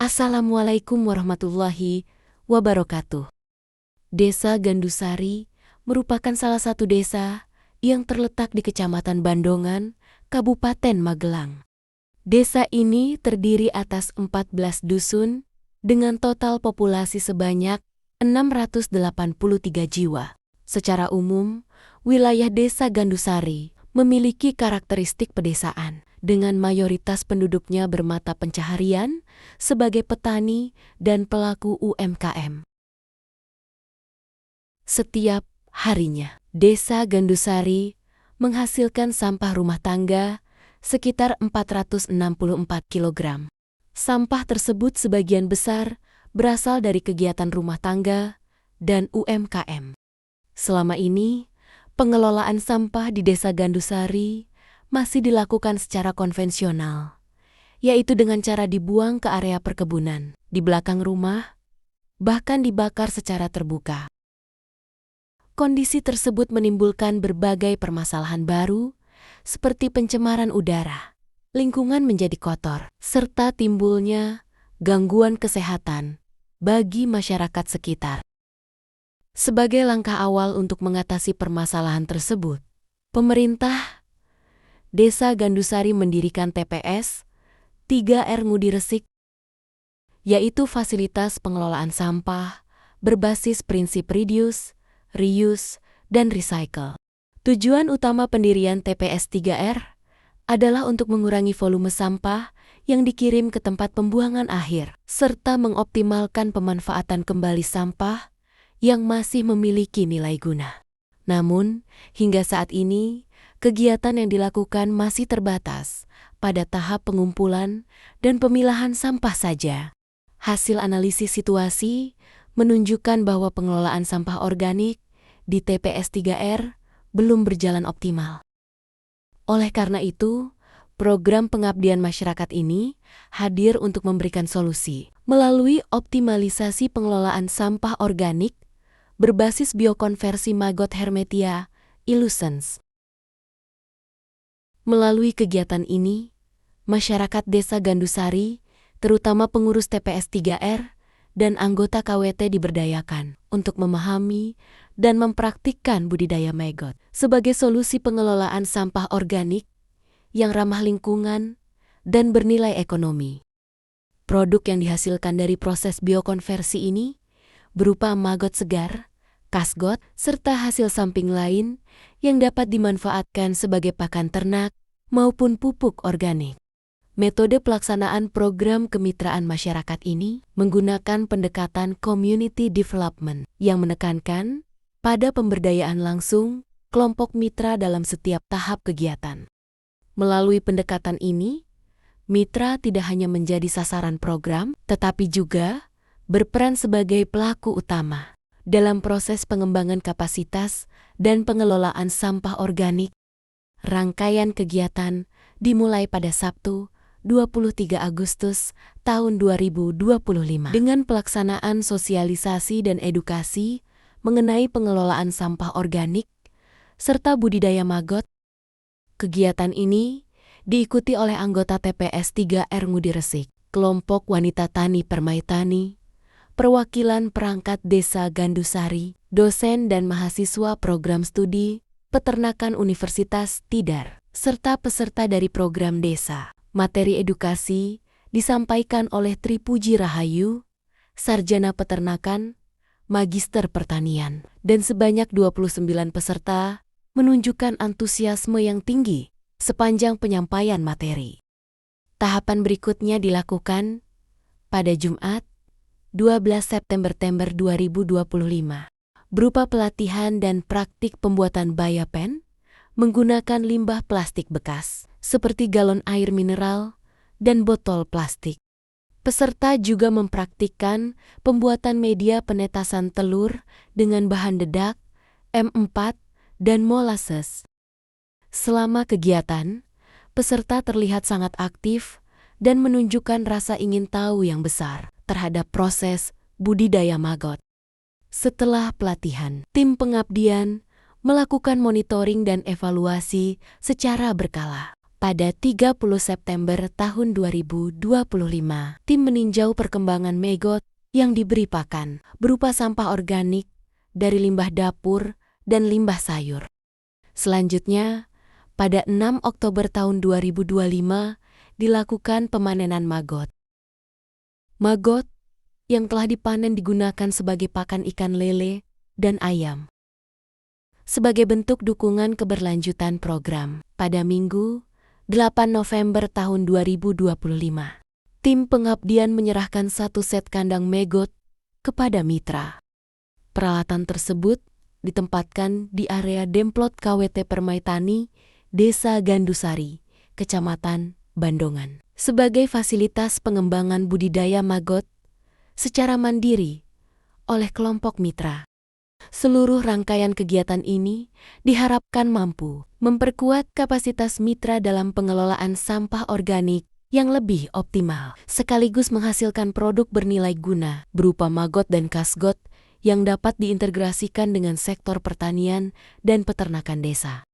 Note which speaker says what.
Speaker 1: Assalamualaikum warahmatullahi wabarakatuh. Desa Gandusari merupakan salah satu desa yang terletak di Kecamatan Bandongan, Kabupaten Magelang. Desa ini terdiri atas 14 dusun dengan total populasi sebanyak 683 jiwa. Secara umum, wilayah Desa Gandusari memiliki karakteristik pedesaan, dengan mayoritas penduduknya bermata pencaharian sebagai petani dan pelaku UMKM. Setiap harinya, Desa Gandusari menghasilkan sampah rumah tangga sekitar 464 kg. Sampah tersebut sebagian besar berasal dari kegiatan rumah tangga dan UMKM. Selama ini, pengelolaan sampah di Desa Gandusari masih dilakukan secara konvensional, yaitu dengan cara dibuang ke area perkebunan, di belakang rumah, bahkan dibakar secara terbuka. Kondisi tersebut menimbulkan berbagai permasalahan baru, seperti pencemaran udara, lingkungan menjadi kotor, serta timbulnya gangguan kesehatan bagi masyarakat sekitar. Sebagai langkah awal untuk mengatasi permasalahan tersebut, pemerintah Desa Gandusari mendirikan TPS 3R Ngudi Resik, yaitu fasilitas pengelolaan sampah berbasis prinsip reduce, reuse, dan recycle. Tujuan utama pendirian TPS 3R adalah untuk mengurangi volume sampah yang dikirim ke tempat pembuangan akhir, serta mengoptimalkan pemanfaatan kembali sampah yang masih memiliki nilai guna. Namun, hingga saat ini, kegiatan yang dilakukan masih terbatas pada tahap pengumpulan dan pemilahan sampah saja. Hasil analisis situasi menunjukkan bahwa pengelolaan sampah organik di TPS 3R belum berjalan optimal. Oleh karena itu, program pengabdian masyarakat ini hadir untuk memberikan solusi melalui optimalisasi pengelolaan sampah organik berbasis biokonversi maggot Hermetia illucens. Melalui kegiatan ini, masyarakat Desa Gandusari, terutama pengurus TPS 3R dan anggota KWT diberdayakan untuk memahami dan mempraktikkan budidaya maggot sebagai solusi pengelolaan sampah organik yang ramah lingkungan dan bernilai ekonomi. Produk yang dihasilkan dari proses biokonversi ini berupa maggot segar, kasgot, serta hasil samping lain yang dapat dimanfaatkan sebagai pakan ternak maupun pupuk organik. Metode pelaksanaan program kemitraan masyarakat ini menggunakan pendekatan community development yang menekankan pada pemberdayaan langsung kelompok mitra dalam setiap tahap kegiatan. Melalui pendekatan ini, mitra tidak hanya menjadi sasaran program, tetapi juga berperan sebagai pelaku utama dalam proses pengembangan kapasitas dan pengelolaan sampah organik. Rangkaian kegiatan dimulai pada Sabtu, 23 Agustus tahun 2025 dengan pelaksanaan sosialisasi dan edukasi mengenai pengelolaan sampah organik serta budidaya maggot. Kegiatan ini diikuti oleh anggota TPS 3R Ngudi Resik, kelompok wanita tani Permai Tani, perwakilan perangkat Desa Gandusari, dosen dan mahasiswa program studi Peternakan Universitas Tidar, serta peserta dari program desa. Materi edukasi disampaikan oleh Tri Puji Rahayu, Sarjana Peternakan, Magister Pertanian, dan sebanyak 29 peserta menunjukkan antusiasme yang tinggi sepanjang penyampaian materi. Tahapan berikutnya dilakukan pada Jumat, 12 September 2025, berupa pelatihan dan praktik pembuatan biopen menggunakan limbah plastik bekas, seperti galon air mineral dan botol plastik. Peserta juga mempraktikkan pembuatan media penetasan telur dengan bahan dedak, M4, dan molasses. Selama kegiatan, peserta terlihat sangat aktif dan menunjukkan rasa ingin tahu yang besar terhadap proses budidaya maggot. Setelah pelatihan, tim pengabdian melakukan monitoring dan evaluasi secara berkala. Pada 30 September tahun 2025, tim meninjau perkembangan Maggot yang diberi pakan berupa sampah organik dari limbah dapur dan limbah sayur. Selanjutnya, pada 6 Oktober tahun 2025, dilakukan pemanenan maggot. Maggot yang telah dipanen digunakan sebagai pakan ikan lele dan ayam. Sebagai bentuk dukungan keberlanjutan program, pada Minggu, 8 November tahun 2025, tim pengabdian menyerahkan 1 set kandang maggot kepada mitra. Peralatan tersebut ditempatkan di area Demplot KWT Permaitani, Desa Gandusari, Kecamatan Bandongan, sebagai fasilitas pengembangan budidaya maggot secara mandiri oleh kelompok mitra. Seluruh rangkaian kegiatan ini diharapkan mampu memperkuat kapasitas mitra dalam pengelolaan sampah organik yang lebih optimal, sekaligus menghasilkan produk bernilai guna berupa maggot dan kasgot yang dapat diintegrasikan dengan sektor pertanian dan peternakan desa.